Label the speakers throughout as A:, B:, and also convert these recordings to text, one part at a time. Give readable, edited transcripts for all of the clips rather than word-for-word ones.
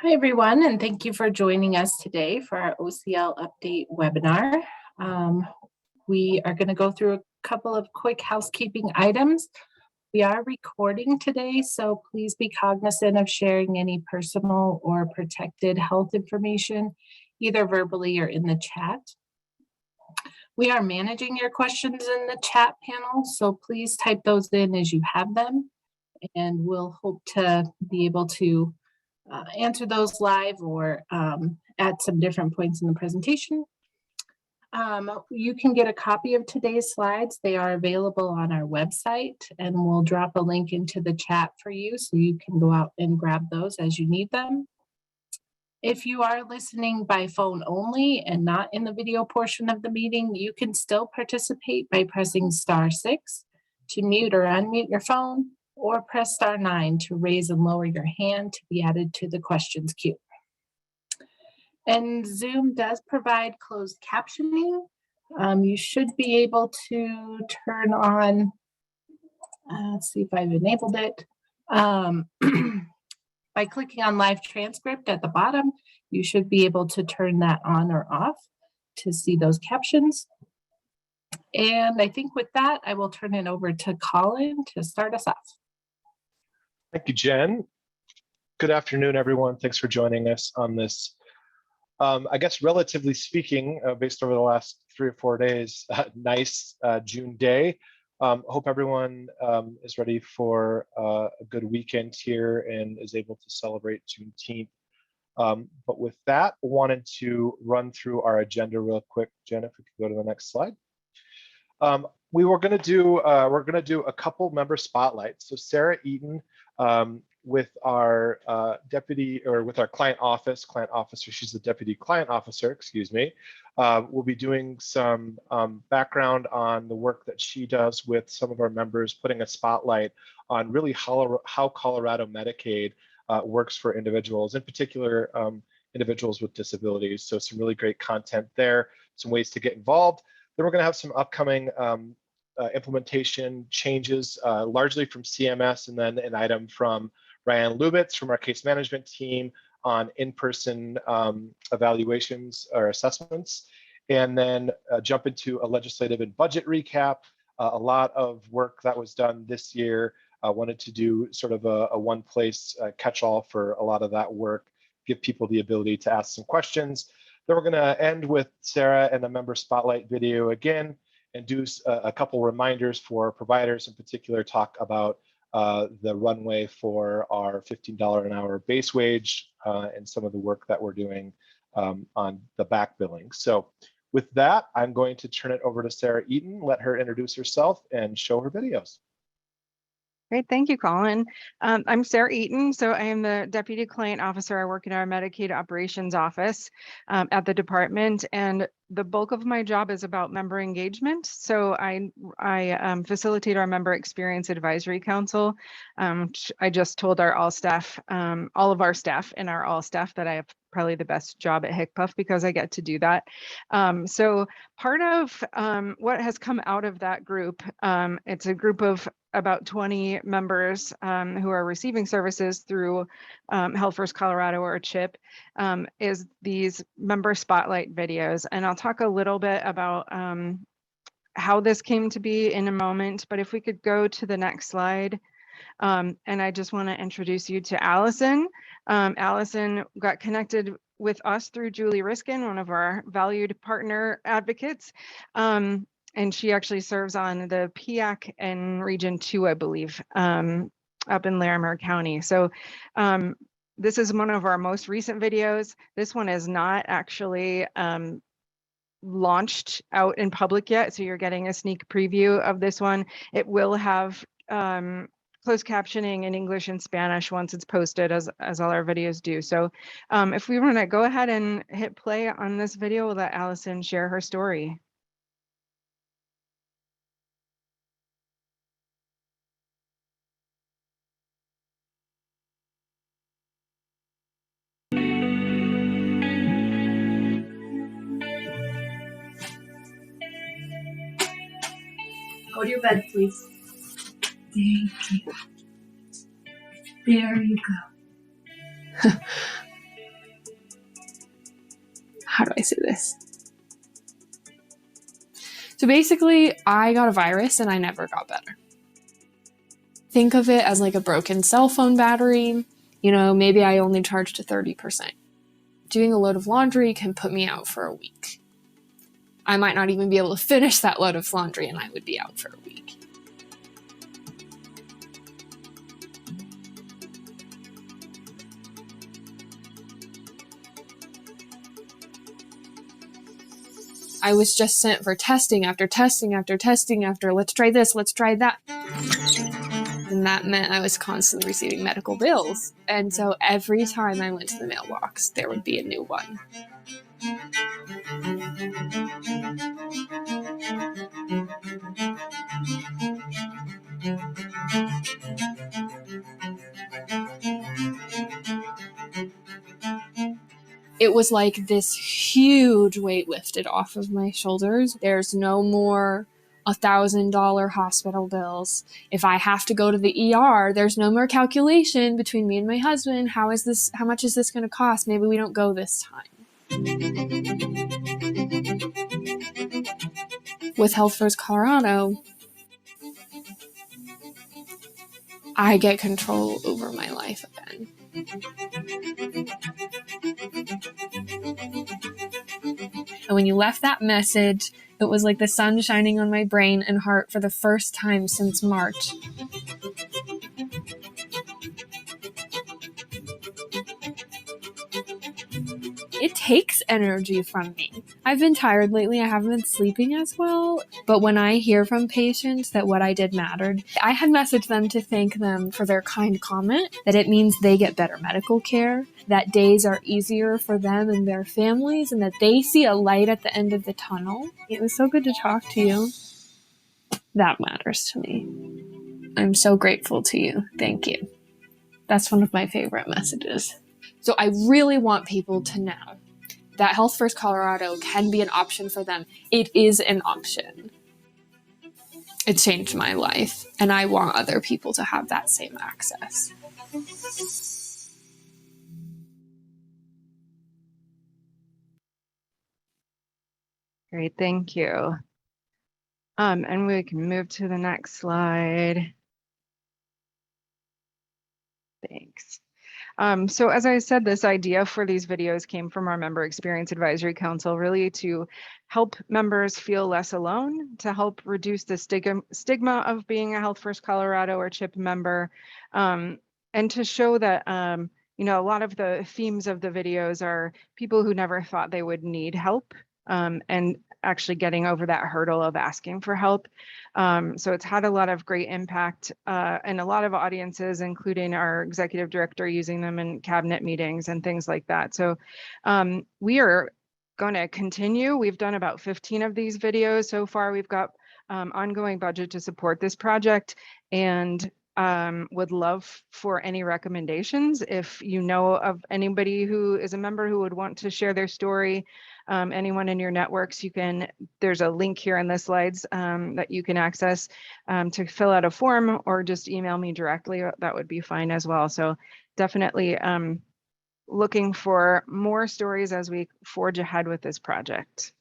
A: Hi, everyone, and thank you for joining us today for our OCL update webinar. We are going to go through a couple of quick housekeeping items. We are recording today, so please be cognizant of sharing any personal or protected health information, either verbally or in the chat. We are managing your questions in the chat panel, so please type those in as you have them, and we'll hope to be able to answer those live or at some different points in the presentation. You can get a copy of today's slides. They are available on our website, and we'll drop a link into the chat for you so you can go out and grab those as you need them. If you are listening by phone only and not in the video portion of the meeting, you can still participate by pressing *6 to mute or unmute your phone, or press *9 to raise and lower your hand to be added to the questions queue. And Zoom does provide closed captioning. You should be able to turn on, let's see if I've enabled it. By clicking on live transcript at the bottom, you should be able to turn that on or off to see those captions. And I think with that, I will turn it over to Colin to start us off.
B: Thank you, Jen. Good afternoon, everyone. Thanks for joining us on this, I guess, relatively speaking, based over the last 3 or 4 days, nice June day. Hope everyone is ready for a good weekend here and is able to celebrate Juneteenth. But with that, I wanted to run through our agenda real quick. Jen, if we could go to the next slide. We're going to do a couple member spotlights. So Sarah Eaton, with our with our client officer, she's the deputy client officer, excuse me, will be doing some background on the work that she does with some of our members, putting a spotlight on really how Colorado Medicaid works for individuals, in particular individuals with disabilities. So some really great content there, some ways to get involved. Then we're going to have some upcoming implementation changes, largely from CMS, and then an item from Ryan Lubitz from our case management team on in-person evaluations or assessments, and then jump into a legislative and budget recap. A lot of work that was done this year. I wanted to do sort of a one-place catch-all for a lot of that work, give people the ability to ask some questions. Then we're going to end with Sarah and a member spotlight video again, and do a couple reminders for providers, in particular, talk about the runway for our $15 an hour base wage and some of the work that we're doing on the back billing. So with that, I'm going to turn it over to Sarah Eaton, let her introduce herself and show her videos.
C: Great, thank you, Colin. I'm Sarah Eaton, so I am the Deputy Client Officer. I work in our Medicaid Operations Office at the department, and the bulk of my job is about member engagement. So I facilitate our Member Experience Advisory Council. I just told our all of our staff and our all staff that I have probably the best job at HCPUF because I get to do that. So part of what has come out of that group, it's a group of about 20 members who are receiving services through Health First Colorado or CHIP, is these member spotlight videos. And I'll talk a little bit about how this came to be in a moment, but if we could go to the next slide. And I just want to introduce you to Allison. Allison got connected with us through Julie Riskin, one of our valued partner advocates. And she actually serves on the PIAC in Region 2, I believe, up in Larimer County. So this is one of our most recent videos. This one is not actually launched out in public yet, so you're getting a sneak preview of this one. It will have closed captioning in English and Spanish once it's posted, as all our videos do. So if we want to go ahead and hit play on this video, we'll let Allison share her story.
D: Go to your bed, please. Thank you. There you go. How do I say this? So basically, I got a virus and I never got better. Think of it as like a broken cell phone battery. You know, maybe I only charged to 30%. Doing a load of laundry can put me out for a week. I might not even be able to finish that load of laundry and I would be out for a week. I was just sent for testing after testing after testing after, let's try this, let's try that. And that meant I was constantly receiving medical bills. And so every time I went to the mailbox, there would be a new one. It was like this huge weight lifted off of my shoulders. There's no more $1,000 hospital bills. If I have to go to the ER, there's no more calculation between me and my husband. How much is this going to cost? Maybe we don't go this time. With Health First Colorado, I get control over my life again. And when you left that message, it was like the sun shining on my brain and heart for the first time since March. It takes energy from me. I've been tired lately. I haven't been sleeping as well. But when I hear from patients that what I did mattered, I had messaged them to thank them for their kind comment, that it means they get better medical care, that days are easier for them and their families, and that they see a light at the end of the tunnel. It was so good to talk to you. That matters to me. I'm so grateful to you. Thank you. That's one of my favorite messages. So I really want people to know that Health First Colorado can be an option for them. It is an option. It changed my life, and I want other people to have that same access.
C: Great, thank you. And we can move to the next slide. Thanks. So as I said, this idea for these videos came from our Member Experience Advisory Council, really to help members feel less alone, to help reduce the stigma of being a Health First Colorado or CHIP member, and to show that you know, a lot of the themes of the videos are people who never thought they would need help, and actually getting over that hurdle of asking for help. So it's had a lot of great impact and a lot of audiences, including our executive director, using them in cabinet meetings and things like that. So we are going to continue. We've done about 15 of these videos so far. We've got ongoing budget to support this project, and would love for any recommendations. If you know of anybody who is a member who would want to share their story, anyone in your networks, there's a link here in the slides that you can access to fill out a form, or just email me directly. That would be fine as well. So definitely looking for more stories as we forge ahead with this project.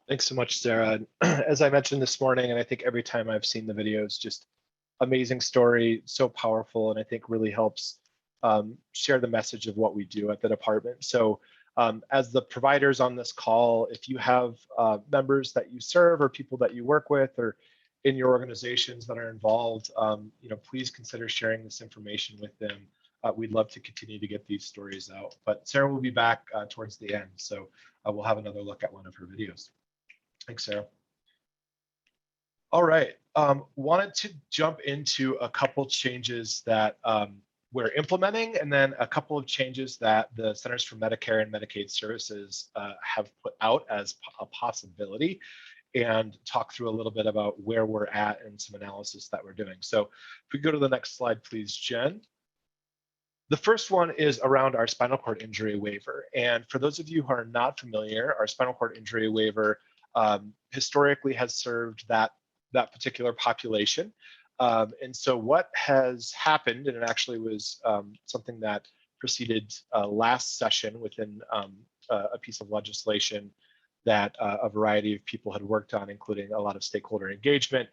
B: Thanks so much, Sarah. As I mentioned this morning, and I think every time I've seen the videos, just amazing story, so powerful, and I think really helps share the message of what we do at the department. So as the providers on this call, if you have members that you serve or people that you work with or in your organizations that are involved, you know, please consider sharing this information with them. We'd love to continue to get these stories out. But Sarah will be back towards the end, so we'll have another look at one of her videos. Thanks, Sarah. All right, wanted to jump into a couple changes that we're implementing, and then a couple of changes that the Centers for Medicare and Medicaid Services have put out as a possibility, and talk through a little bit about where we're at and some analysis that we're doing. So if we go to the next slide, please, Jen. The first one is around our spinal cord injury waiver. And for those of you who are not familiar, our spinal cord injury waiver historically has served that particular population. And so what has happened, and it actually was something that proceeded last session within a piece of legislation that a variety of people had worked on, including a lot of stakeholder engagement,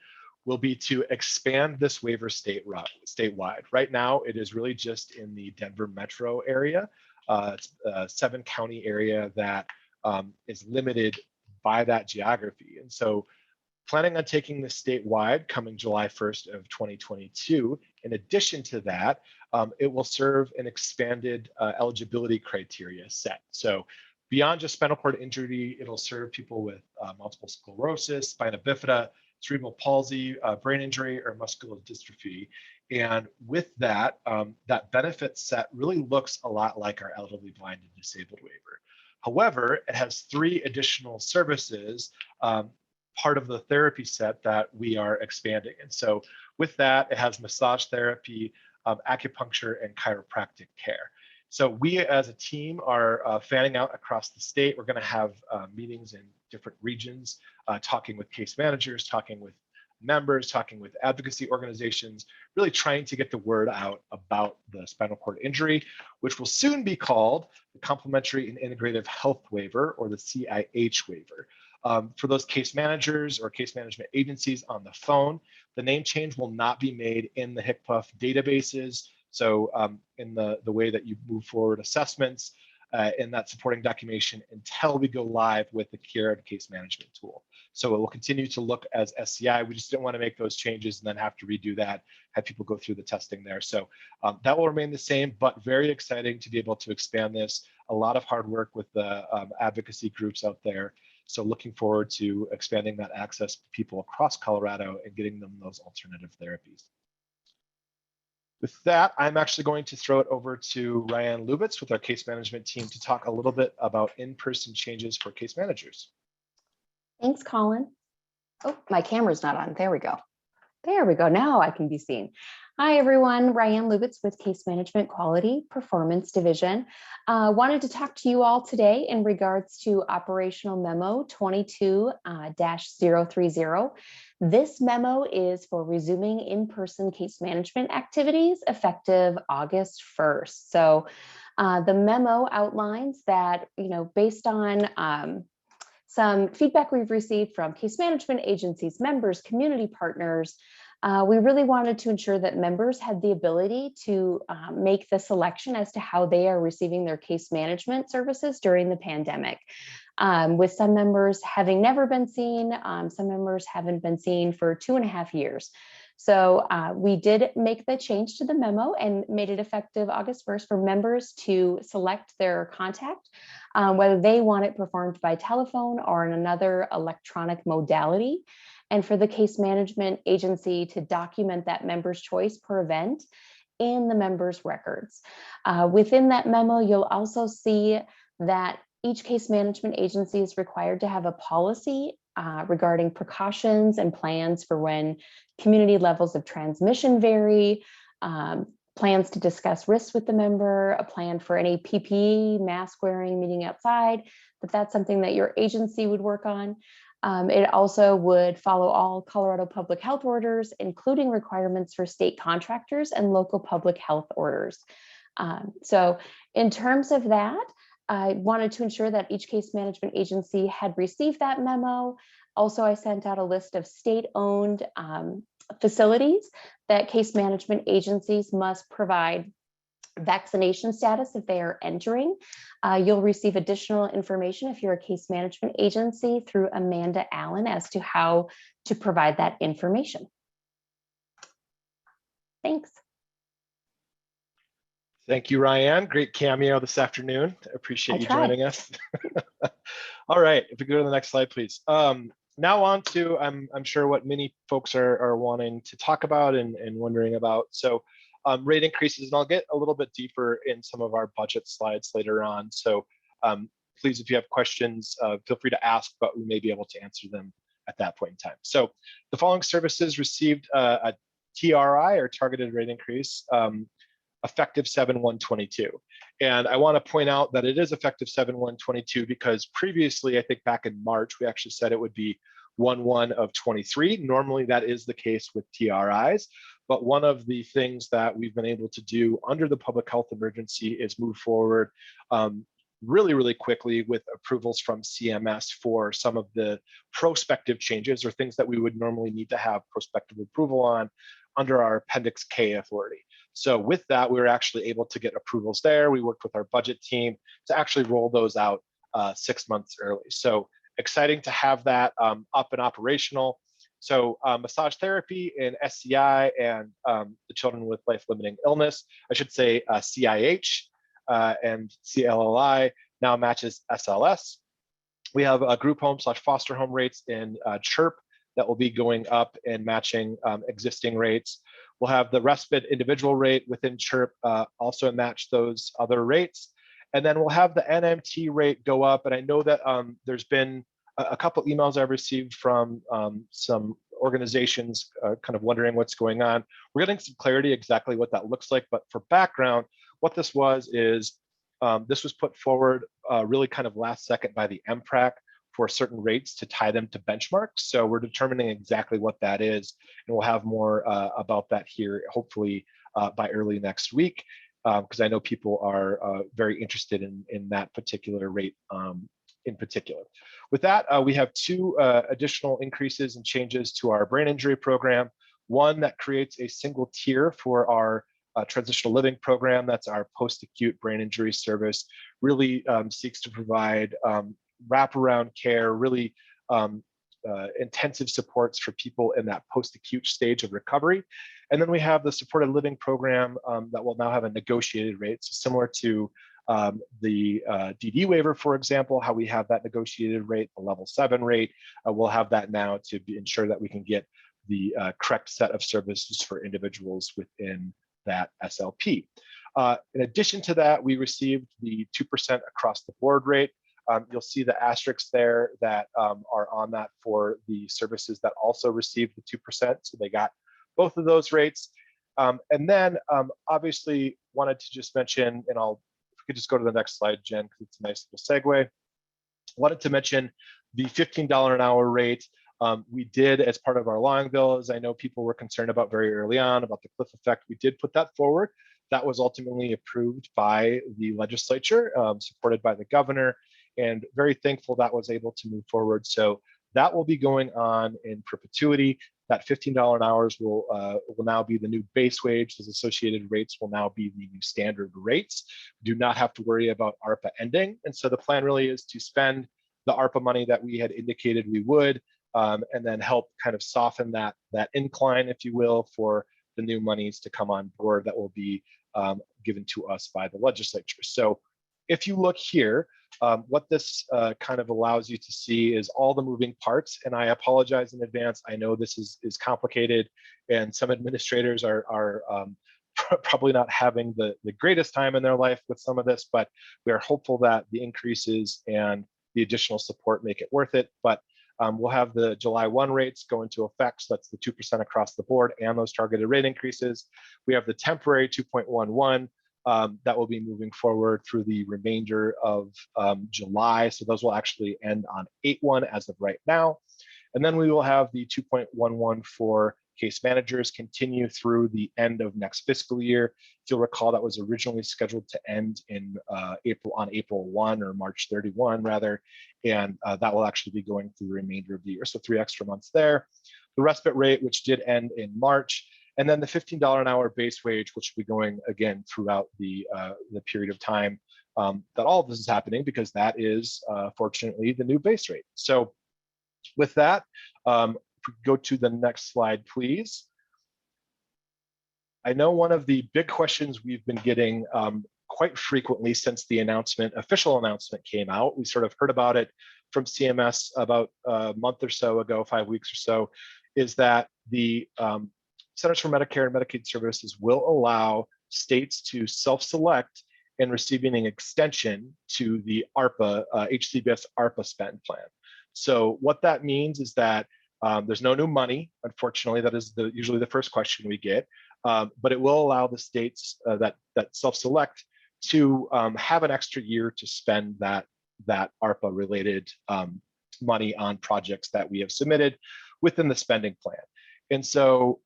B: will be to expand this waiver statewide. Right now, it is really just in the Denver metro area. It's a 7-county area that is limited by that geography. And so planning on taking this statewide coming July 1st of 2022. In addition to that, it will serve an expanded eligibility criteria set. So beyond just spinal cord injury, it'll serve people with multiple sclerosis, spina bifida, cerebral palsy, brain injury, or muscular dystrophy. And with that, that benefit set really looks a lot like our elderly, blind, and disabled waiver. However, it has 3 additional services, part of the therapy set that we are expanding. And so with that, it has massage therapy, acupuncture, and chiropractic care. So we as a team are fanning out across the state. We're going to have meetings in different regions, talking with case managers, talking with members, talking with advocacy organizations, really trying to get the word out about the spinal cord injury, which will soon be called the Complementary and Integrative Health Waiver, or the CIH waiver. For those case managers or case management agencies on the phone, the name change will not be made in the HCPF databases. So in the way that you move forward assessments in that supporting documentation until we go live with the Kira case management tool. So it will continue to look as SCI. We just didn't want to make those changes and then have to redo that, have people go through the testing there. So that will remain the same, but very exciting to be able to expand this. A lot of hard work with the advocacy groups out there. So looking forward to expanding that access to people across Colorado and getting them those alternative therapies. With that, I'm actually going to throw it over to Ryan Lubitz with our case management team to talk a little bit about in-person changes for case managers.
E: Thanks, Colin. Oh, my camera's not on. There we go. There we go. Now I can be seen. Hi, everyone. Ryan Lubitz with Case Management Quality Performance Division. Wanted to talk to you all today in regards to Operational Memo 22-030. This memo is for resuming in-person case management activities effective August 1st. So the memo outlines that, based on some feedback we've received from case management agencies, members, community partners, we really wanted to ensure that members had the ability to make the selection as to how they are receiving their case management services during the pandemic. With some members having never been seen, some members haven't been seen for 2.5 years. So we did make the change to the memo and made it effective August 1st for members to select their contact, whether they want it performed by telephone or in another electronic modality, and for the case management agency to document that member's choice per event in the member's records. Within that memo, you'll also see that each case management agency is required to have a policy regarding precautions and plans for when community levels of transmission vary, plans to discuss risks with the member, a plan for any PPE, mask wearing, meeting outside, but that's something that your agency would work on. It also would follow all Colorado public health orders, including requirements for state contractors and local public health orders. So in terms of that, I wanted to ensure that each case management agency had received that memo. Also, I sent out a list of state-owned facilities that case management agencies must provide vaccination status if they are entering. You'll receive additional information if you're a case management agency through Amanda Allen as to how to provide that information. Thanks.
B: Thank you, Ryan. Great cameo this afternoon. Appreciate you joining us. All right, if we go to the next slide, please. Now on to, I'm sure what many folks are wanting to talk about and wondering about. So rate increases, and I'll get a little bit deeper in some of our budget slides later on. So please, if you have questions, feel free to ask, but we may be able to answer them at that point in time. So the following services received a TRI, or targeted rate increase, effective 7/1/22. And I want to point out that it is effective 7/1/22 because previously, I think back in March, we actually said it would be 1/1 of 23. Normally that is the case with TRIs, but one of the things that we've been able to do under the public health emergency is move forward really quickly with approvals from CMS for some of the prospective changes or things that we would normally need to have prospective approval on under our Appendix K authority. So with that, we were actually able to get approvals there. We worked with our budget team to actually roll those out 6 months early. So exciting to have that up and operational. So massage therapy in SCI and the children with life-limiting illness, I should say CIH and CLLI now matches SLS. We have group home / foster home rates in CHIRP that will be going up and matching existing rates. We'll have the respite individual rate within CHIRP also match those other rates. And then we'll have the NMT rate go up. And I know that there's been a couple emails I've received from some organizations kind of wondering what's going on. We're getting some clarity exactly what that looks like. But for background, what this was is this was put forward really kind of last second by the MPRAC for certain rates to tie them to benchmarks. So we're determining exactly what that is. And we'll have more about that here, hopefully by early next week, because I know people are very interested in that particular rate in particular. With that, we have 2 additional increases and changes to our brain injury program. One that creates a single tier for our transitional living program. That's our post-acute brain injury service. Really seeks to provide wraparound care, really intensive supports for people in that post-acute stage of recovery. And then we have the supported living program that will now have a negotiated rate, so similar to the DD waiver, for example, how we have that negotiated rate, the level 7 rate. We'll have that now to ensure that we can get the correct set of services for individuals within that SLP. In addition to that, we received the 2% across the board rate. You'll see the asterisks there that are on that for the services that also received the 2%. So they got both of those rates. And then obviously wanted to just mention, and if we could just go to the next slide, Jen, because it's a nice little segue. Wanted to mention the $15 an hour rate. We did, as part of our lawing bill, as I know people were concerned about very early on about the cliff effect, we did put that forward. That was ultimately approved by the legislature, supported by the governor, and very thankful that was able to move forward. So that will be going on in perpetuity. That $15 an hour will now be the new base wage. Those associated rates will now be the new standard rates. Do not have to worry about ARPA ending. And so the plan really is to spend the ARPA money that we had indicated we would, and then help kind of soften that incline, if you will, for the new monies to come on board that will be given to us by the legislature. So if you look here, what this kind of allows you to see is all the moving parts. And I apologize in advance. I know this is complicated, and some administrators are probably not having the greatest time in their life with some of this, but we are hopeful that the increases and the additional support make it worth it. But we'll have the July 1 rates go into effect. So that's the 2% across the board and those targeted rate increases. We have the temporary 2.11 that will be moving forward through the remainder of July. So those will actually end on 8/1 as of right now. And then we will have the 2.11 for case managers continue through the end of next fiscal year. If you'll recall, that was originally scheduled to end in April 1 or March 31 rather, and that will actually be going through the remainder of the year. So 3 extra months there. The respite rate, which did end in March, and then the $15 an hour base wage, which will be going again throughout the period of time that all of this is happening, because that is fortunately the new base rate. So with that, go to the next slide, please. I know one of the big questions we've been getting quite frequently since the official announcement came out, we sort of heard about it from CMS about a month or so ago, 5 weeks or so, is that the Centers for Medicare and Medicaid Services will allow states to self-select in receiving an extension to the ARPA, HCBS ARPA spend plan. So what that means is that there's no new money, unfortunately. That is usually the first question we get, but it will allow the states that self-select to have an extra year to spend that ARPA-related money on projects that we have submitted within the spending plan. And so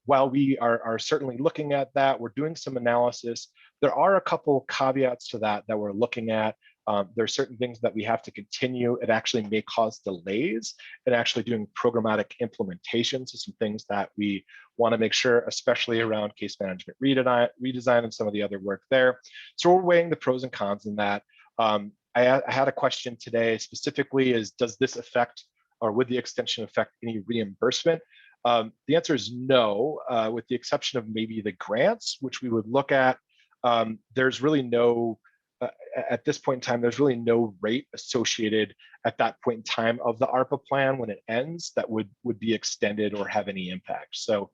B: while we are certainly looking at that, we're doing some analysis. There are a couple caveats to that we're looking at. There are certain things that we have to continue. It actually may cause delays in actually doing programmatic implementations of some things that we want to make sure, especially around case management redesign and some of the other work there. So we're weighing the pros and cons in that. I had a question today specifically is, does this affect, or would the extension affect any reimbursement? The answer is no, with the exception of maybe the grants, which we would look at. There's really no, at this point in time, there's really no rate associated at that point in time of the ARPA plan when it ends that would be extended or have any impact. So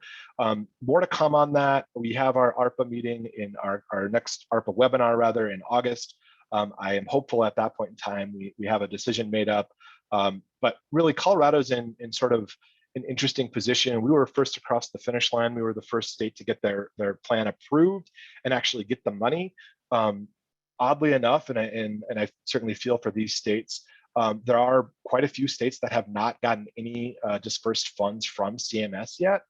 B: more to come on that. We have our ARPA meeting in our next ARPA webinar rather in August. I am hopeful at that point in time we have a decision made up. But really Colorado's in sort of an interesting position. We were first across the finish line. We were the first state to get their plan approved and actually get the money. Oddly enough, and I certainly feel for these states, there are quite a few states that have not gotten any dispersed funds from CMS yet.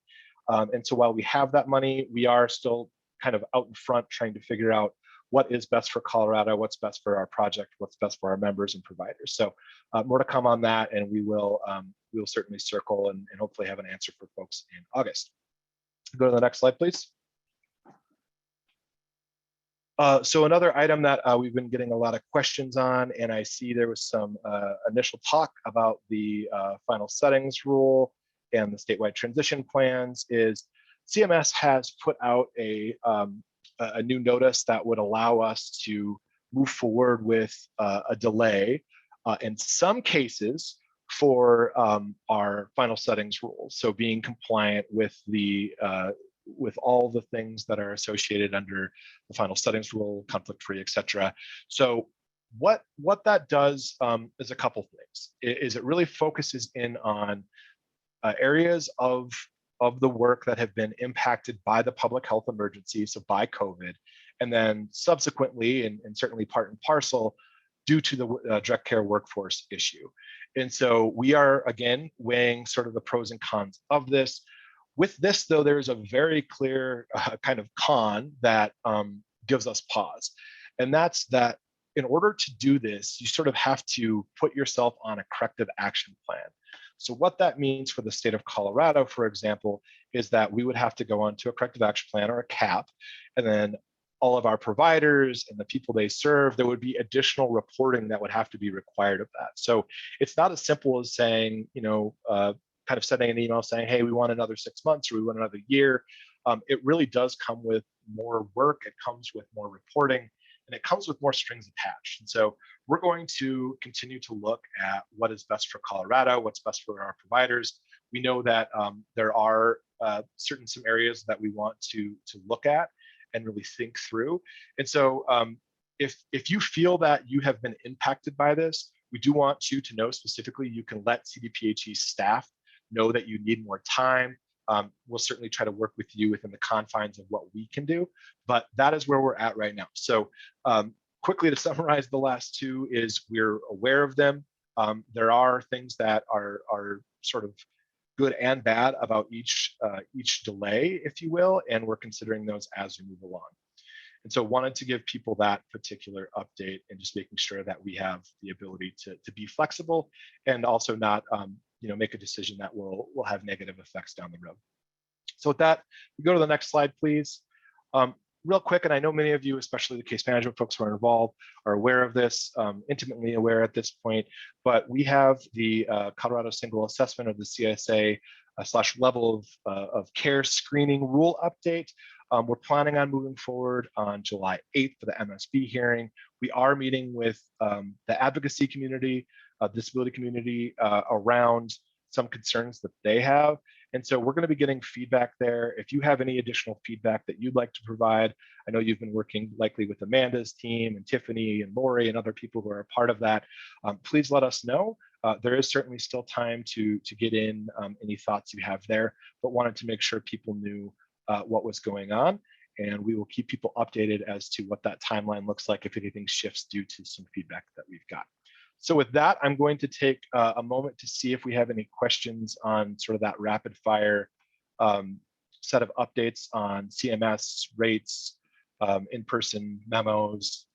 B: And so while we have that money, we are still kind of out in front trying to figure out what is best for Colorado, what's best for our project, what's best for our members and providers. So more to come on that, and we will certainly circle and hopefully have an answer for folks in August. Go to the next slide, please. So another item that we've been getting a lot of questions on, and I see there was some initial talk about the final settings rule and the statewide transition plans, is CMS has put out a new notice that would allow us to move forward with a delay in some cases for our final settings rules. So being compliant with the with all the things that are associated under the final settings rule, conflict-free, et cetera. So what that does is a couple things. It really focuses in on areas of the work that have been impacted by the public health emergency, so by COVID, and then subsequently, and certainly part and parcel, due to the direct care workforce issue. And so we are, again, weighing sort of the pros and cons of this. With this, though, there's a very clear kind of con that gives us pause. And that's that in order to do this, you sort of have to put yourself on a corrective action plan. So what that means for the state of Colorado, for example, is that we would have to go onto a corrective action plan or a CAP, and then all of our providers and the people they serve, there would be additional reporting that would have to be required of that. So it's not as simple as saying, kind of sending an email saying, hey, we want another 6 months or we want another year. It really does come with more work. It comes with more reporting, and it comes with more strings attached. And so we're going to continue to look at what is best for Colorado, what's best for our providers. We know that there are some areas that we want to look at and really think through. And so if you feel that you have been impacted by this, we do want you to know specifically, you can let CDPHE staff know that you need more time. We'll certainly try to work with you within the confines of what we can do, but that is where we're at right now. So quickly to summarize the last two is we're aware of them. There are things that are sort of good and bad about each delay, if you will, and we're considering those as we move along. And so wanted to give people that particular update and just making sure that we have the ability to be flexible and also not make a decision that will have negative effects down the road. So with that, we go to the next slide, please. Real quick, and I know many of you, especially the case management folks who are involved, are aware of this, intimately aware at this point, but we have the Colorado Single Assessment of the CSA / level of care screening rule update. We're planning on moving forward on July 8th for the MSB hearing. We are meeting with the advocacy community, disability community around some concerns that they have. And so we're going to be getting feedback there. If you have any additional feedback that you'd like to provide, I know you've been working likely with Amanda's team and Tiffany and Lori and other people who are a part of that. Please let us know. There is certainly still time to get in any thoughts you have there, but wanted to make sure people knew what was going on. And we will keep people updated as to what that timeline looks like if anything shifts due to some feedback that we've got. So with that, I'm going to take a moment to see if we have any questions on sort of that rapid fire set of updates on CMS rates, in-person memos,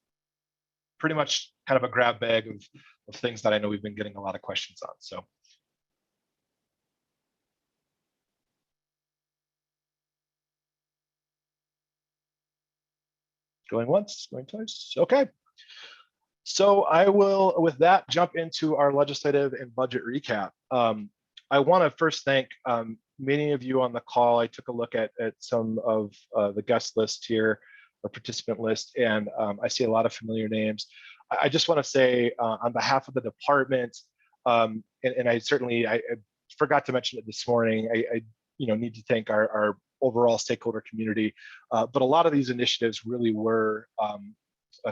B: pretty much kind of a grab bag of things that I know we've been getting a lot of questions on. So. Going once, going twice, okay. So I will, with that, jump into our legislative and budget recap. I want to first thank many of you on the call. I took a look at some of the guest list here, or participant list, and I see a lot of familiar names. I just want to say on behalf of the department, and I certainly, I forgot to mention it this morning, I need to thank our overall stakeholder community, but a lot of these initiatives really were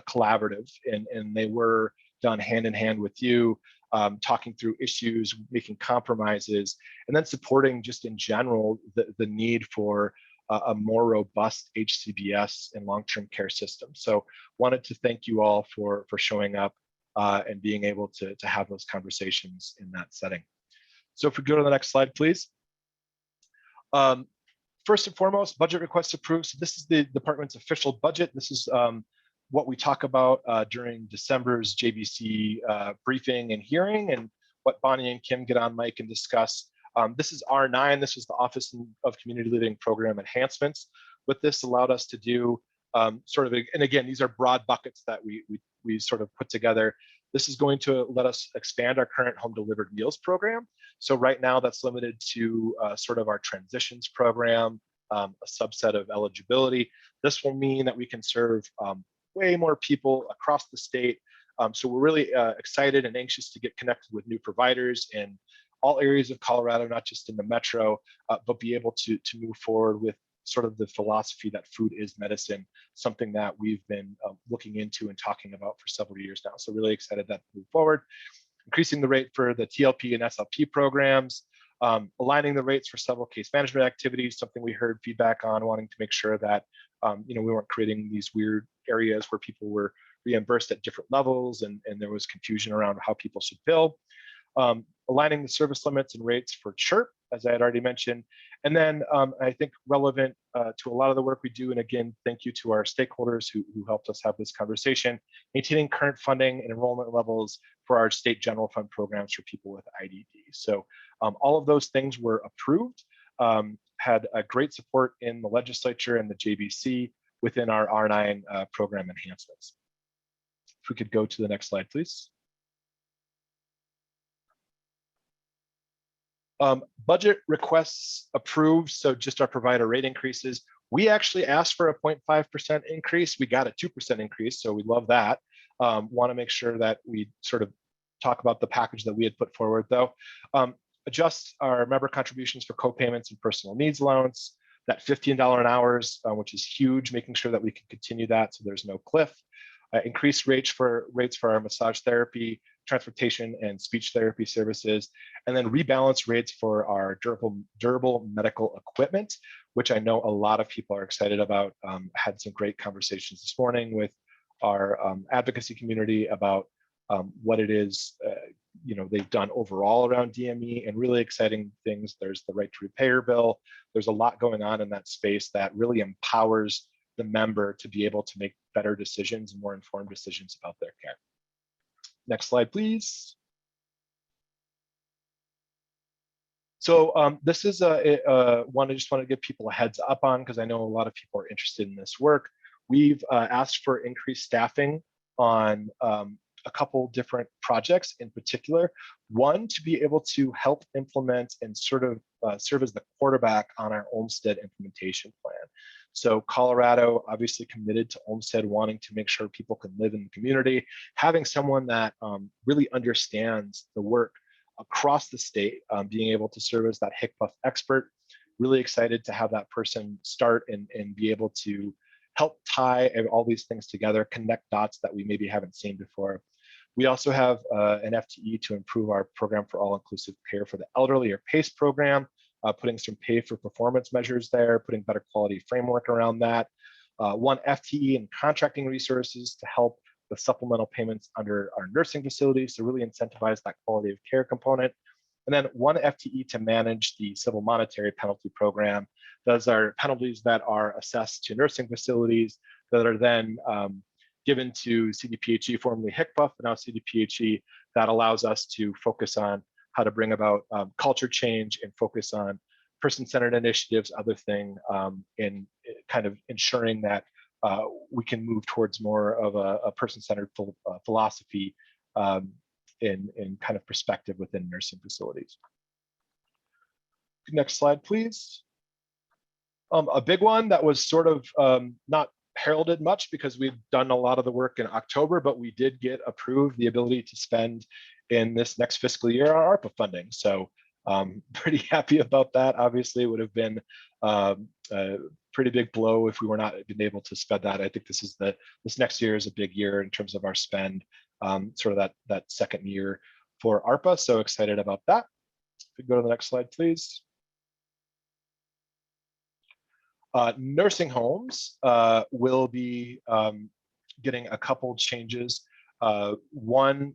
B: collaborative, and they were done hand in hand with you, talking through issues, making compromises, and then supporting just in general the need for a more robust HCBS and long-term care system. So wanted to thank you all for showing up and being able to have those conversations in that setting. So if we go to the next slide, please. First and foremost, budget requests approved. So this is the department's official budget. This is what we talk about during December's JBC briefing and hearing, and what Bonnie and Kim get on mic and discuss. This is R9. This is the Office of Community Living Program Enhancements. What this allowed us to do, sort of, and again, these are broad buckets that we sort of put together. This is going to let us expand our current home delivered meals program. So right now that's limited to sort of our transitions program, a subset of eligibility. This will mean that we can serve way more people across the state. So we're really excited and anxious to get connected with new providers in all areas of Colorado, not just in the metro, but be able to move forward with sort of the philosophy that food is medicine, something that we've been looking into and talking about for several years now. So really excited that move forward. Increasing the rate for the TLP and SLP programs, aligning the rates for several case management activities, something we heard feedback on, wanting to make sure that we weren't creating these weird areas where people were reimbursed at different levels and there was confusion around how people should bill. Aligning the service limits and rates for CHIRP, as I had already mentioned. And then I think relevant to a lot of the work we do, and again, thank you to our stakeholders who helped us have this conversation, maintaining current funding and enrollment levels for our state general fund programs for people with IDD. So all of those things were approved, had a great support in the legislature and the JBC within our R9 program enhancements. If we could go to the next slide, please. Budget requests approved, so just our provider rate increases. We actually asked for a 0.5% increase. We got a 2% increase, so we love that. Want to make sure that we sort of talk about the package that we had put forward, though. Adjust our member contributions for co-payments and personal needs allowance, that $15 an hour, which is huge, making sure that we can continue that so there's no cliff. Increase rates for our massage therapy, transportation, and speech therapy services, and then rebalance rates for our durable medical equipment, which I know a lot of people are excited about. Had some great conversations this morning with our advocacy community about what it is they've done overall around DME, and really exciting things. There's the right to repair bill. There's a lot going on in that space that really empowers the member to be able to make better decisions and more informed decisions about their care. Next slide, please. So this is one I just want to give people a heads up on, because I know a lot of people are interested in this work. We've asked for increased staffing on a couple different projects in particular. One, to be able to help implement and sort of serve as the quarterback on our Olmstead implementation plan. So Colorado obviously committed to Olmstead, wanting to make sure people can live in the community. Having someone that really understands the work across the state, being able to serve as that HCBS expert. Really excited to have that person start and be able to help tie all these things together, connect dots that we maybe haven't seen before. We also have an FTE to improve our program for all-inclusive care for the elderly, or PACE program, putting some pay for performance measures there, putting better quality framework around that. One FTE in contracting resources to help with supplemental payments under our nursing facilities to really incentivize that quality of care component. And then 1 FTE to manage the civil monetary penalty program. Those are penalties that are assessed to nursing facilities that are then given to CDPHE, formerly HCBUF, now CDPHE, that allows us to focus on how to bring about culture change and focus on person-centered initiatives, other thing in kind of ensuring that we can move towards more of a person-centered philosophy in kind of perspective within nursing facilities. Next slide, please. A big one that was sort of not heralded much because we've done a lot of the work in October, but we did get approved the ability to spend in this next fiscal year our ARPA funding. So pretty happy about that. Obviously, it would have been a pretty big blow if we were not been able to spend that. I think this next year is a big year in terms of our spend, sort of that second year for ARPA. So excited about that. If we go to the next slide, please. Nursing homes will be getting a couple changes. One,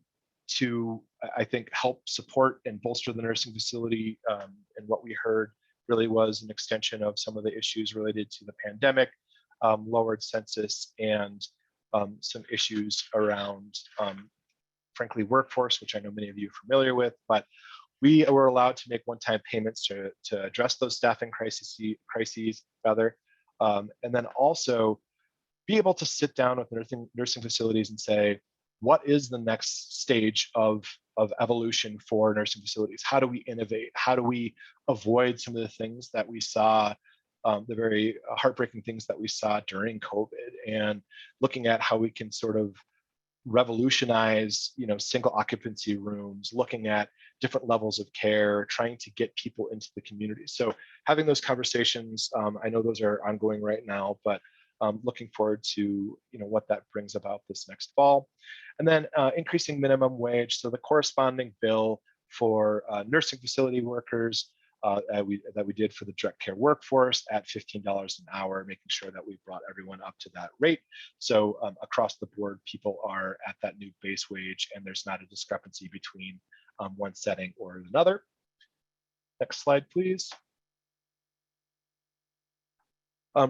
B: to, I think, help support and bolster the nursing facility. And what we heard really was an extension of some of the issues related to the pandemic, lowered census, and some issues around, frankly, workforce, which I know many of you are familiar with. But we were allowed to make one-time payments to address those staffing crises, and then also be able to sit down with nursing facilities and say, what is the next stage of evolution for nursing facilities? How do we innovate? How do we avoid some of the things that we saw, the very heartbreaking things that we saw during COVID, and looking at how we can sort of revolutionize, single occupancy rooms, looking at different levels of care, trying to get people into the community. So having those conversations, I know those are ongoing right now, but looking forward to what that brings about this next fall. And then increasing minimum wage. So the corresponding bill for nursing facility workers that we did for the direct care workforce at $15 an hour, making sure that we brought everyone up to that rate. So across the board, people are at that new base wage, and there's not a discrepancy between one setting or another. Next slide, please.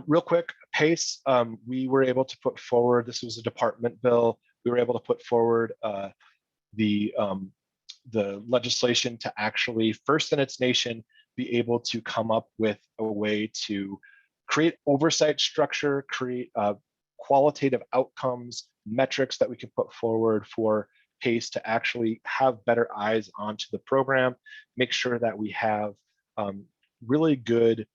B: Real quick, PACE, we were able to put forward, this was a department bill, we were able to put forward the legislation to actually, first in its nation, be able to come up with a way to create oversight structure, create qualitative outcomes, metrics that we can put forward for PACE to actually have better eyes onto the program, make sure that we have really good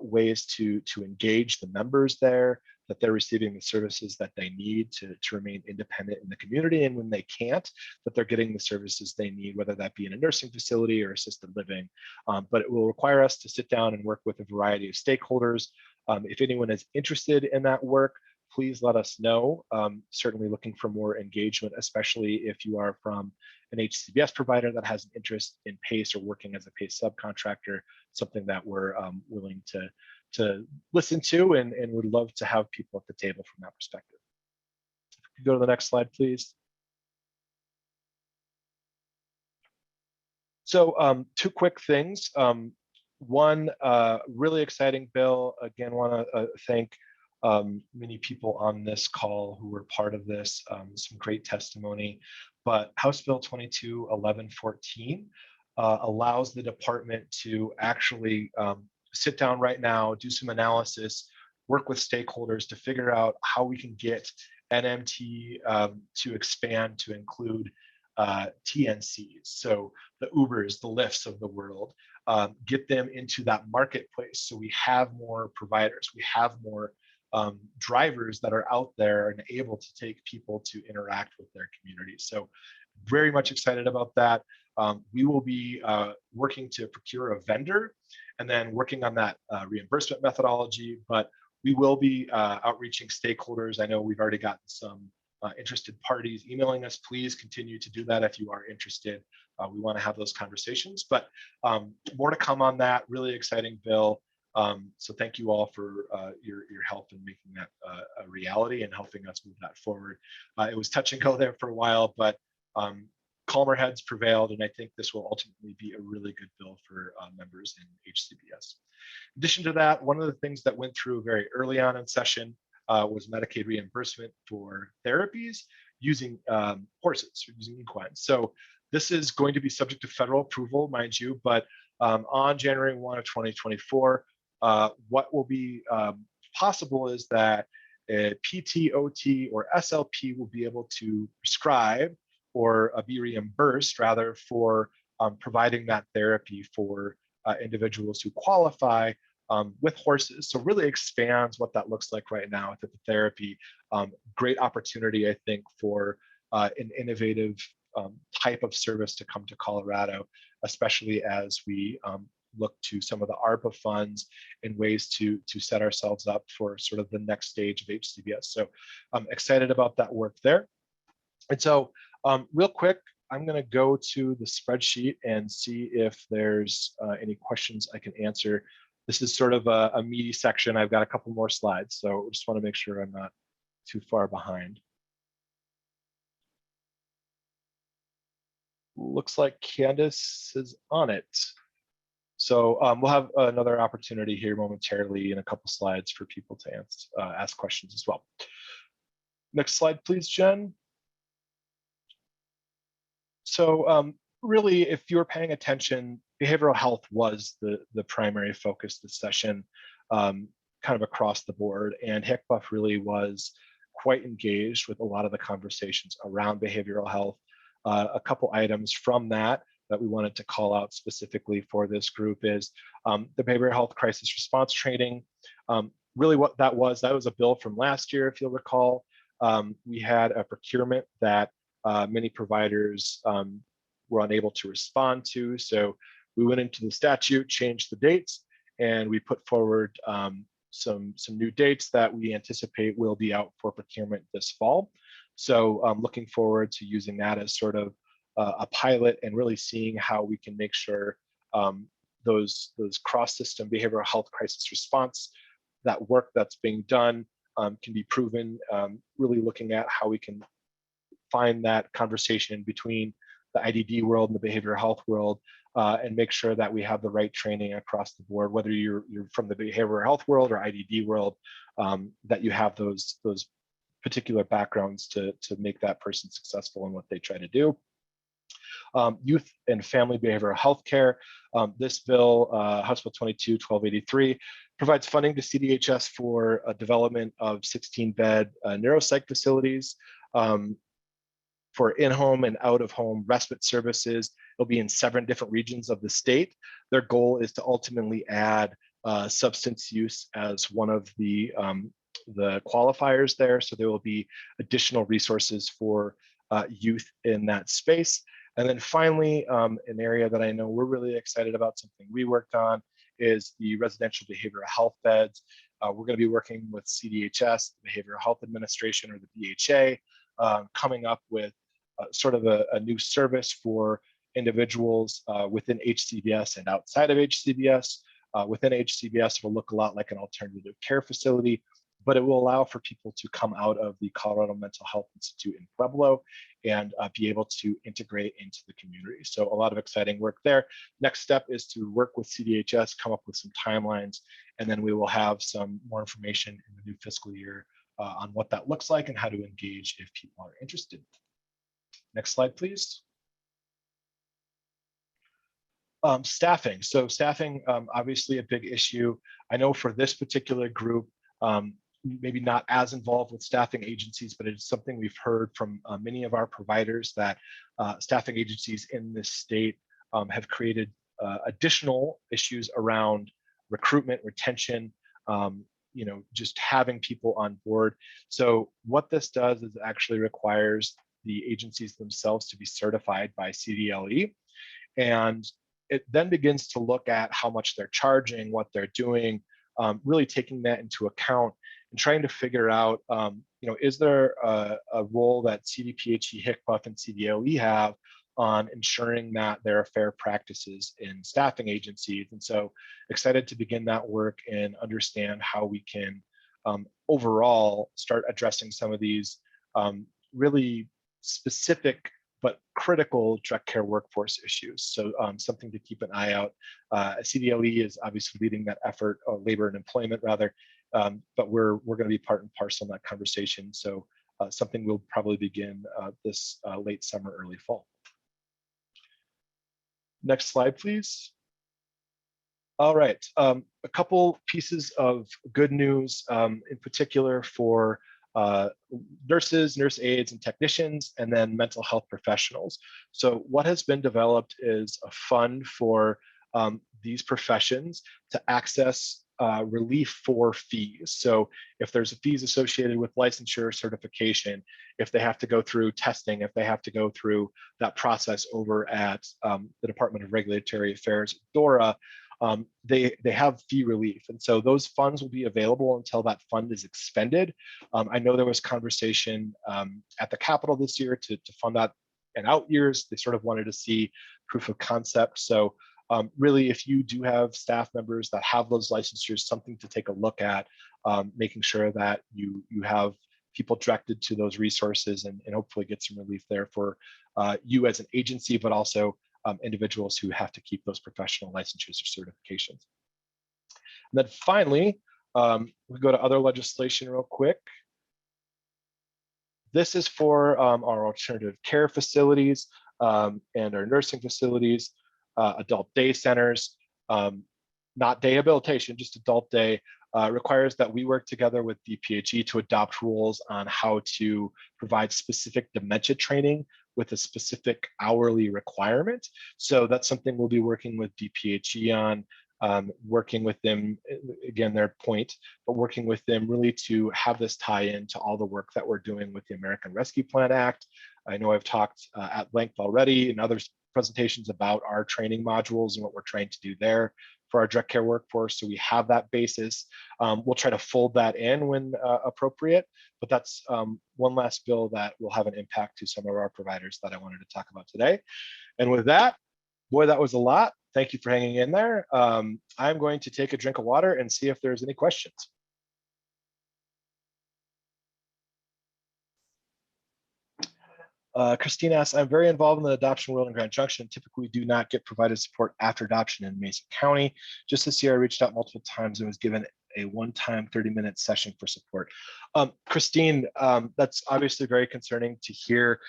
B: ways to engage the members there, that they're receiving the services that they need to remain independent in the community, and when they can't, that they're getting the services they need, whether that be in a nursing facility or assisted living. But it will require us to sit down and work with a variety of stakeholders. If anyone is interested in that work, please let us know. Certainly looking for more engagement, especially if you are from an HCBS provider that has an interest in PACE or working as a PACE subcontractor, something that we're willing to listen to and would love to have people at the table from that perspective. Go to the next slide, please. So 2 quick things. One, really exciting bill. Again, want to thank many people on this call who were part of this, some great testimony. But House Bill 22-1114 allows the department to actually sit down right now, do some analysis, work with stakeholders to figure out how we can get NMT to expand to include TNCs, so the Ubers, the Lyfts of the world, get them into that marketplace so we have more providers, we have more drivers that are out there and able to take people to interact with their communities. So very much excited about that. We will be working to procure a vendor and then working on that reimbursement methodology, but we will be outreaching stakeholders. I know we've already gotten some interested parties emailing us. Please continue to do that if you are interested. We want to have those conversations, but more to come on that. Really exciting bill. So thank you all for your help in making that a reality and helping us move that forward. It was touch and go there for a while, but calmer heads prevailed, and I think this will ultimately be a really good bill for members in HCBS. In addition to that, one of the things that went through very early on in session was Medicaid reimbursement for therapies using horses, or using equines. So this is going to be subject to federal approval, mind you, but on January 1 of 2024, what will be possible is that a PT, OT, or SLP will be able to prescribe or be reimbursed rather for providing that therapy for individuals who qualify with horses. So really expands what that looks like right now with the therapy. Great opportunity, I think, for an innovative type of service to come to Colorado, especially as we look to some of the ARPA funds and ways to set ourselves up for sort of the next stage of HCBS. So I'm excited about that work there. And so real quick, I'm going to go to the spreadsheet and see if there's any questions I can answer. This is sort of a meaty section. I've got a couple more slides, so just want to make sure I'm not too far behind. Looks like Candace is on it. So we'll have another opportunity here momentarily in a couple slides for people to ask questions as well. Next slide, please, Jen. So really, if you're paying attention, behavioral health was the primary focus this session, kind of across the board. And HCBUF really was quite engaged with a lot of the conversations around behavioral health. A couple items from that we wanted to call out specifically for this group is the behavioral health crisis response training. Really what that was a bill from last year, if you'll recall. We had a procurement that many providers were unable to respond to. So we went into the statute, changed the dates, and we put forward some new dates that we anticipate will be out for procurement this fall. So I'm looking forward to using that as sort of a pilot and really seeing how we can make sure those cross-system behavioral health crisis response, that work that's being done can be proven, really looking at how we can find that conversation between the IDD world and the behavioral health world and make sure that we have the right training across the board, whether you're from the behavioral health world or IDD world, that you have those particular backgrounds to make that person successful in what they try to do. Youth and family behavioral health care. This bill, House Bill 22-1283, provides funding to CDHS for a development of 16-bed neuropsych facilities for in-home and out-of-home respite services. It'll be in 7 different regions of the state. Their goal is to ultimately add substance use as one of the qualifiers there. So there will be additional resources for youth in that space. And then finally, an area that I know we're really excited about, something we worked on, is the residential behavioral health beds. We're going to be working with CDHS, the Behavioral Health Administration, or the BHA, coming up with sort of a new service for individuals within HCBS and outside of HCBS. Within HCBS, it will look a lot like an alternative care facility, but it will allow for people to come out of the Colorado Mental Health Institute in Pueblo and be able to integrate into the community. So a lot of exciting work there. Next step is to work with CDHS, come up with some timelines, and then we will have some more information in the new fiscal year on what that looks like and how to engage if people are interested. Next slide, please. Staffing. So staffing, obviously a big issue. I know for this particular group, maybe not as involved with staffing agencies, but it's something we've heard from many of our providers that staffing agencies in this state have created additional issues around recruitment, retention, just having people on board. So what this does is actually requires the agencies themselves to be certified by CDLE. And it then begins to look at how much they're charging, what they're doing, really taking that into account and trying to figure out, is there a role that CDPHE, HCBUF, and CDLE have on ensuring that there are fair practices in staffing agencies. And so excited to begin that work and understand how we can overall start addressing some of these really specific but critical direct care workforce issues. So something to keep an eye out. CDLE is obviously leading that effort, labor and employment rather, but we're going to be part and parcel in that conversation. So something we'll probably begin this late summer, early fall. Next slide, please. All right, a couple pieces of good news, in particular for nurses, nurse aides, and technicians, and then mental health professionals. So what has been developed is a fund for these professions to access relief for fees. So if there's fees associated with licensure certification, if they have to go through testing, if they have to go through that process over at the Department of Regulatory Affairs, DORA, they have fee relief. And so those funds will be available until that fund is expended. I know there was conversation at the Capitol this year to fund that in out years. They sort of wanted to see proof of concept. So really, if you do have staff members that have those licensures, something to take a look at, making sure that you have people directed to those resources and hopefully get some relief there for you as an agency, but also individuals who have to keep those professional licensures or certifications. And then finally, we go to other legislation real quick. This is for our alternative care facilities and our nursing facilities, adult day centers, not day habilitation, just adult day, requires that we work together with DPHE to adopt rules on how to provide specific dementia training with a specific hourly requirement. So that's something we'll be working with DPHE on, working with them, again, their point, but working with them really to have this tie into all the work that we're doing with the American Rescue Plan Act. I know I've talked at length already in other presentations about our training modules and what we're trying to do there for our direct care workforce. So we have that basis. We'll try to fold that in when appropriate, but that's one last bill that will have an impact to some of our providers that I wanted to talk about today. And with that, boy, that was a lot. Thank you for hanging in there. I'm going to take a drink of water and see if there's any questions. Christine asks, I'm very involved in the adoption world in Grand Junction. Typically, we do not get provided support after adoption in Mason County. Just this year, I reached out multiple times and was given a one-time 30-minute session for support. Christine, that's obviously very concerning to hear.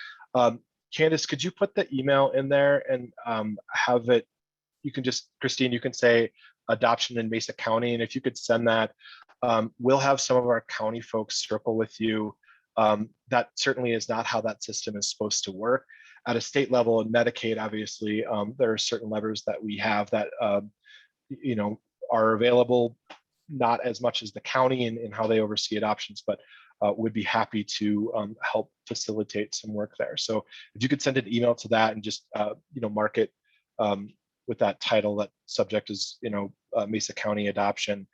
B: Candace, could you put the email in there and have it, you can just, Christine, you can say adoption in Mesa County, and if you could send that, we'll have some of our county folks circle with you. That certainly is not how that system is supposed to work. At a state level and Medicaid, obviously, there are certain levers that we have that you know, are available, not as much as the county in how they oversee adoptions, but would be happy to help facilitate some work there. So if you could send an email to that and just you know, mark it with that title, that subject is, you know, Mesa County adoption,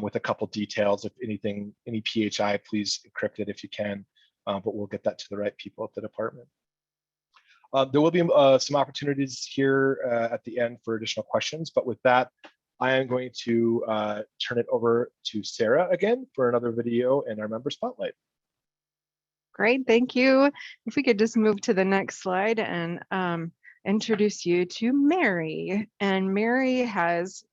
B: with a couple details. If anything, any PHI, please encrypt it if you can, but we'll get that to the right people at the department. There will be some opportunities here at the end for additional questions, but with that, I am going to turn it over to Sarah again for another video in our member spotlight.
C: Great, thank you. If we could just move to the next slide and introduce you to Mary. And Mary has,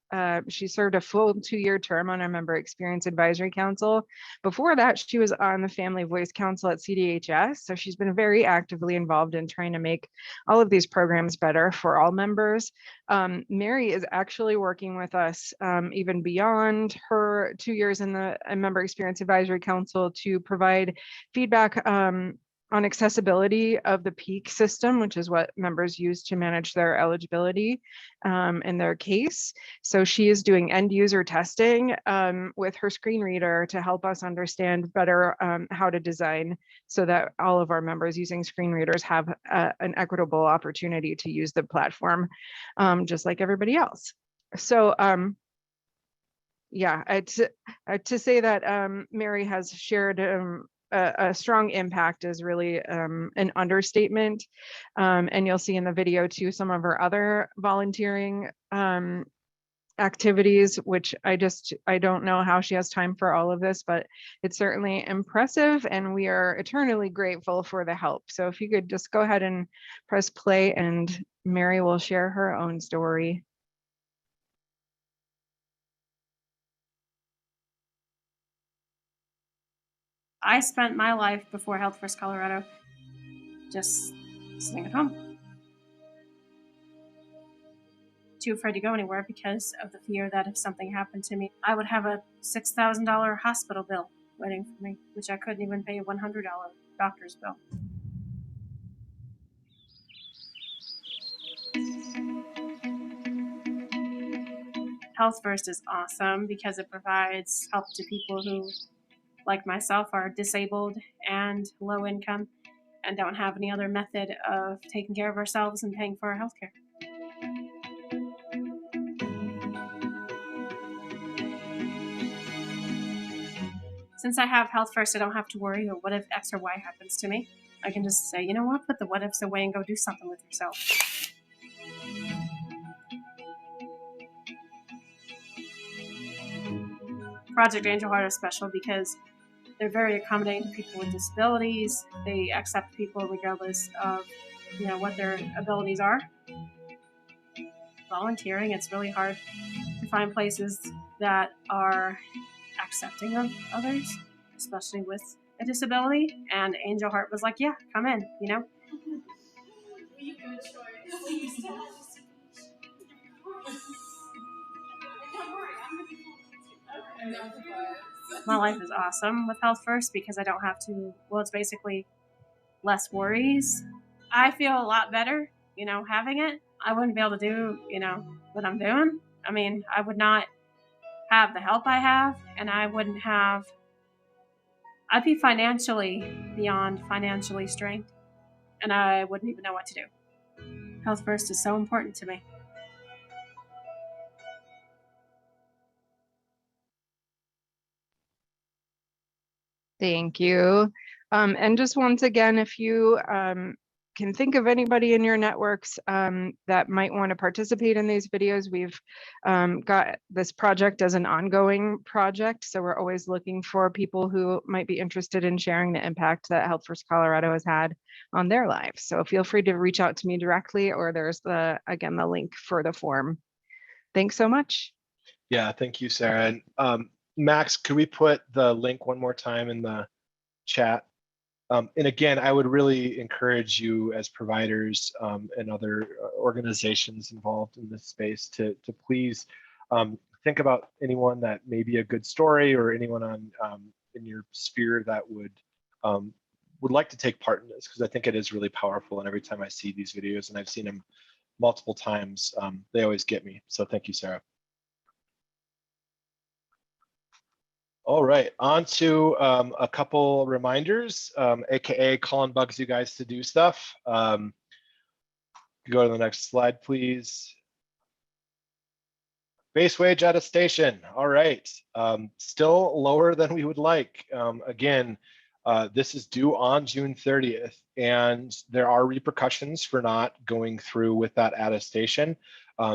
C: she served a full 2-year term on our Member Experience Advisory Council. Before that, she was on the Family Voice Council at CDHS. So she's been very actively involved in trying to make all of these programs better for all members. Mary is actually working with us even beyond her 2 years in the Member Experience Advisory Council to provide feedback on accessibility of the PEAK system, which is what members use to manage their eligibility in their case. So she is doing end user testing with her screen reader to help us understand better how to design so that all of our members using screen readers have an equitable opportunity to use the platform just like everybody else. So yeah, to say that Mary has shared a strong impact is really an understatement. And you'll see in the video too, some of her other volunteering activities, which I don't know how she has time for all of this, but it's certainly impressive and we are eternally grateful for the help. So if you could just go ahead and press play and Mary will share her own story.
F: I spent my life before Health First Colorado just sitting at home. Too afraid to go anywhere because of the fear that if something happened to me, I would have a $6,000 hospital bill waiting for me, which I couldn't even pay a $100 doctor's bill. Health First is awesome because it provides help to people who, like myself, are disabled and low income and don't have any other method of taking care of ourselves and paying for our health care. Since I have Health First, I don't have to worry about what if X or Y happens to me. I can just say, you know what, put the what ifs away and go do something with yourself. Project Angel Heart is special because they're very accommodating to people with disabilities. They accept people regardless of, what their abilities are. Volunteering, it's really hard to find places that are accepting of others, especially with a disability. And Angel Heart was like, yeah, come in, My life is awesome with Health First because I don't have to, it's basically less worries. I feel a lot better, having it. I wouldn't be able to do, what I'm doing. I mean, I would not have the help I have, and I'd be beyond financially strained, and I wouldn't even know what to do. Health First is so important to me.
C: Thank you. And just once again, if you can think of anybody in your networks that might want to participate in these videos, we've got this project as an ongoing project. So we're always looking for people who might be interested in sharing the impact that Health First Colorado has had on their lives. So feel free to reach out to me directly, or there's the link for the form. Thanks so much.
B: Yeah, thank you, Sarah. And Max, could we put the link one more time in the chat? And again, I would really encourage you as providers and other organizations involved in this space to please think about anyone that may be a good story, or anyone on in your sphere that would like to take part in this, because I think it is really powerful. And every time I see these videos, and I've seen them multiple times, they always get me. So thank you, Sarah. All right, on to a couple reminders, AKA calling bugs you guys to do stuff. Go to the next slide, please. Base wage attestation. All right, still lower than we would like. Again, this is due on June 30th, and there are repercussions for not going through with that attestation.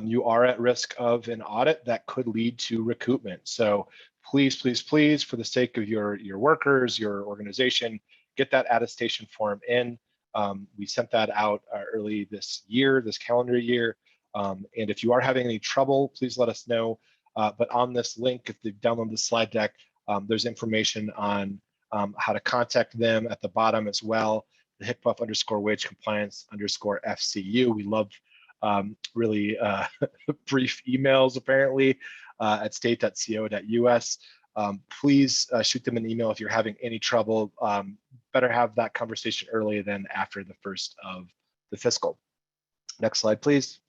B: You are at risk of an audit that could lead to recoupment. So please, please, please, for the sake of your workers, your organization, get that attestation form in. We sent that out early this calendar year. And if you are having any trouble, please let us know. But on this link, if you download the slide deck, there's information on how to contact them at the bottom as well. The HCBUF_wage compliance_FCU. We love really brief emails, apparently, at state.co.us. Please shoot them an email if you're having any trouble. Better have that conversation early than after the first of the fiscal. Next slide, please.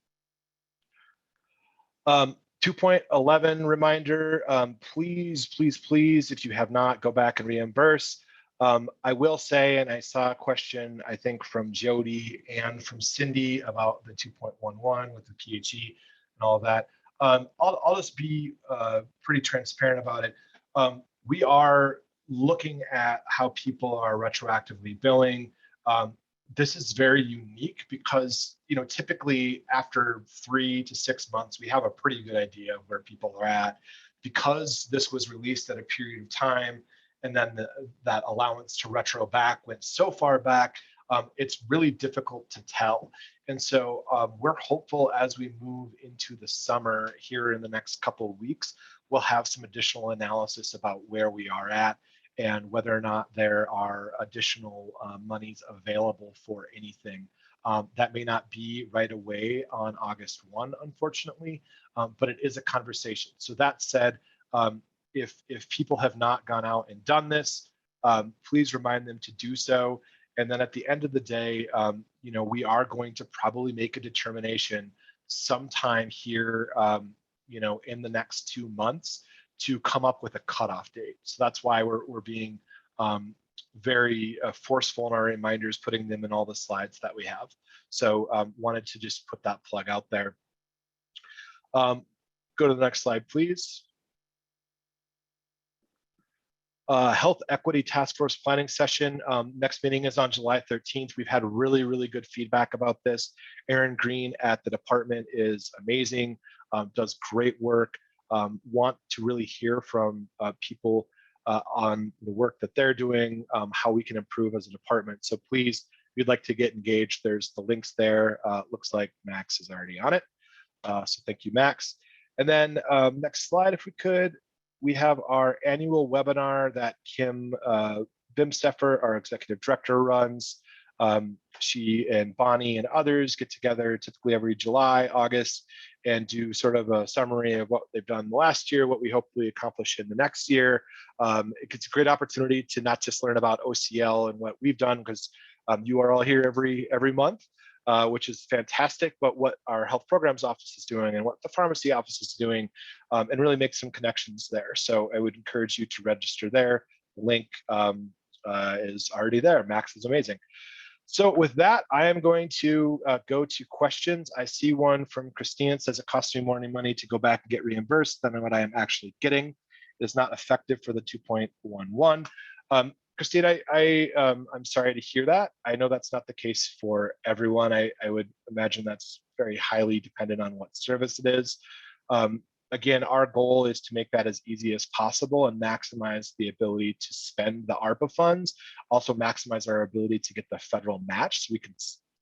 B: 2.11 reminder, please, please, please, if you have not, go back and reimburse. I will say, and I saw a question, I think, from Jody and from Cindy about the 2.11 with the PHE and all of that. I'll just be pretty transparent about it. We are looking at how people are retroactively billing. This is very unique because, typically after 3 to 6 months, we have a pretty good idea of where people are at. Because this was released at a period of time, and then that allowance to retro back went so far back, it's really difficult to tell. And so we're hopeful as we move into the summer here in the next couple of weeks, we'll have some additional analysis about where we are at and whether or not there are additional monies available for anything. That may not be right away on August 1, unfortunately, but it is a conversation. So that said, if people have not gone out and done this, please remind them to do so. And then at the end of the day, we are going to probably make a determination sometime here, in the next 2 months to come up with a cutoff date. So that's why we're being very forceful in our reminders, putting them in all the slides that we have. So wanted to just put that plug out there. Go to the next slide, please. Health Equity Task Force Planning Session. Next meeting is on July 13th. We've had really, really good feedback about this. Erin Green at the department is amazing, does great work. Want to really hear from people on the work that they're doing, how we can improve as a department. So please, if you'd like to get engaged, there's the links there. Looks like Max is already on it. So thank you, Max. And then next slide, if we could. We have our annual webinar that Kim Bimsteffer, our executive director, runs. She and Bonnie and others get together typically every July, August, and do sort of a summary of what they've done the last year, what we hopefully accomplish in the next year. It's a great opportunity to not just learn about OCL and what we've done, because you are all here every month, which is fantastic, but what our health programs office is doing and what the pharmacy office is doing, and really make some connections there. So I would encourage you to register there. The link is already there. Max is amazing. So with that, I am going to go to questions. I see one from Christine. It says it costs me more money to go back and get reimbursed than what I am actually getting. It is not effective for the 2.11. Christine, I'm sorry to hear that. I know that's not the case for everyone. I would imagine that's very highly dependent on what service it is. Again, our goal is to make that as easy as possible and maximize the ability to spend the ARPA funds, also maximize our ability to get the federal match so we can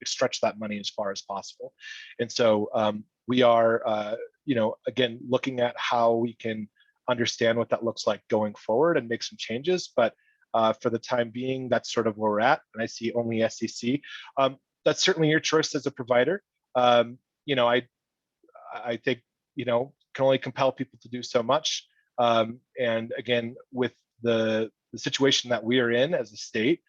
B: stretch that money as far as possible. And so we are, again, looking at how we can understand what that looks like going forward and make some changes. But for the time being, that's sort of where we're at. And I see only SEC. That's certainly your choice as a provider. I think, can only compel people to do so much. And again, with the situation that we are in as a state,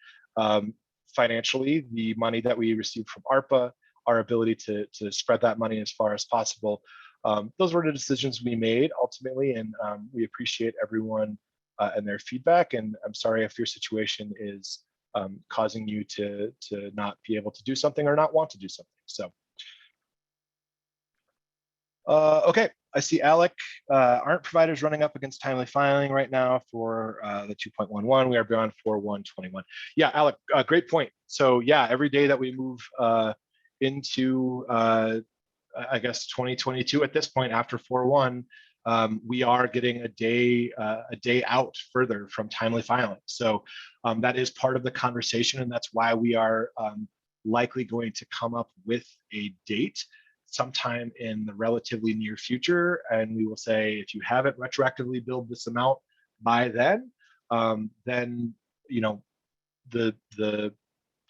B: financially, the money that we received from ARPA, our ability to spread that money as far as possible, those were the decisions we made ultimately, and we appreciate everyone and their feedback. And I'm sorry if your situation is causing you to not be able to do something or not want to do something. So, okay, I see Alec. Aren't providers running up against timely filing right now for the 2.11? We are beyond 4.121. Yeah, Alec, great point. So yeah, every day that we move into, I guess 2022 at this point after 4.1, we are getting a day out further from timely filing. So that is part of the conversation, and that's why we are likely going to come up with a date sometime in the relatively near future. And we will say, if you haven't retroactively billed this amount by then the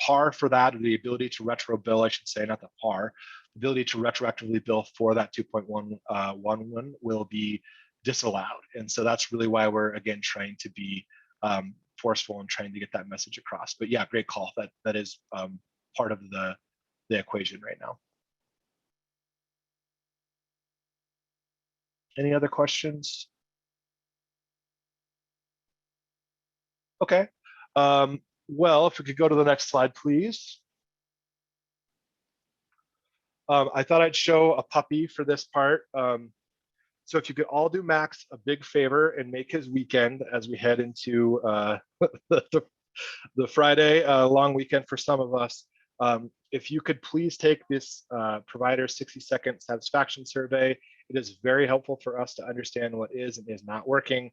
B: par for that, or the ability to retro bill, I should say, not the par, the ability to retroactively bill for that 2.11 will be disallowed. And so that's really why we're, again, trying to be forceful and trying to get that message across. But yeah, great call. That is part of the equation right now. Any other questions? Okay. Well, if we could go to the next slide, please. I thought I'd show a puppy for this part. So if you could all do Max a big favor and make his weekend as we head into the Friday long weekend for some of us, if you could please take this provider 60-second satisfaction survey. It is very helpful for us to understand what is and is not working.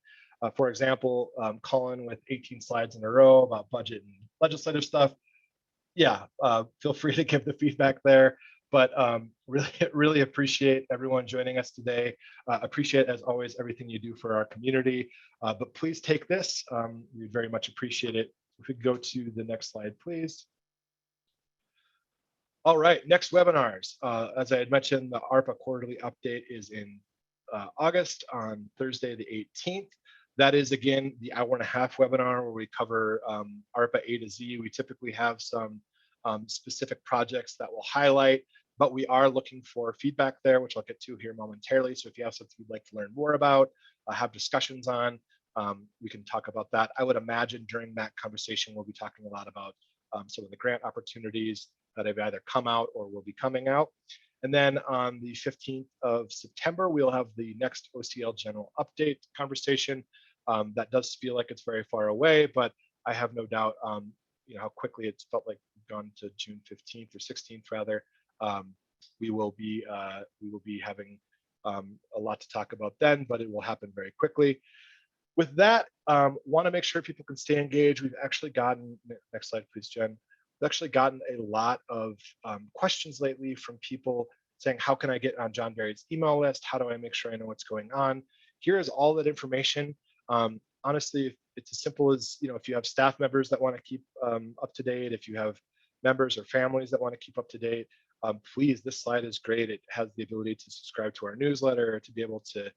B: For example, Colin with 18 slides in a row about budget and legislative stuff. Yeah, feel free to give the feedback there. But really appreciate everyone joining us today. Appreciate, as always, everything you do for our community. But please take this. We very much appreciate it. If we could go to the next slide, please. All right, next webinars. As I had mentioned, the ARPA quarterly update is in August on Thursday, the 18th. That is, again, the hour-and-a-half webinar where we cover ARPA A to Z. We typically have some specific projects that we'll highlight, but we are looking for feedback there, which I'll get to here momentarily. So if you have something you'd like to learn more about, have discussions on, we can talk about that. I would imagine during that conversation, we'll be talking a lot about some of the grant opportunities that have either come out or will be coming out. And then on the 15th of September, we'll have the next OCL general update conversation. That does feel like it's very far away, but I have no doubt how quickly it's felt like we've gone to June 15th or 16th rather. We will be having a lot to talk about then, but it will happen very quickly. With that, want to make sure people can stay engaged. We've actually gotten, next slide please, Jen. We've actually gotten a lot of questions lately from people saying, how can I get on John Barry's email list? How do I make sure I know what's going on? Here is all that information. Honestly, it's as simple as, if you have staff members that want to keep up to date, if you have members or families that want to keep up to date, please, this slide is great. It has the ability to subscribe to our newsletter, to be able to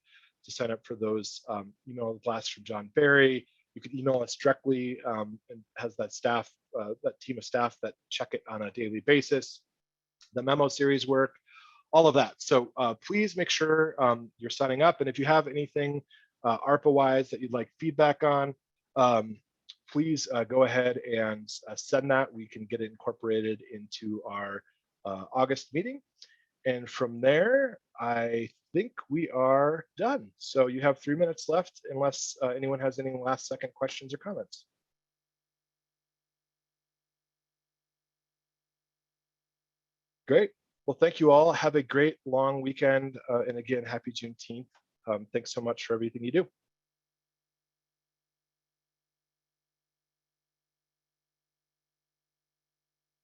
B: sign up for those email blasts from John Barry. You can email us directly, and has that staff, that team of staff that check it on a daily basis. The memo series work, all of that. So please make sure you're signing up. And if you have anything ARPA-wise that you'd like feedback on, please go ahead and send that. We can get it incorporated into our August meeting. And from there, I think we are done. So you have 3 minutes left unless anyone has any last second questions or comments. Great. Well, thank you all. Have a great long weekend. And again, happy Juneteenth. Thanks so much for everything you do.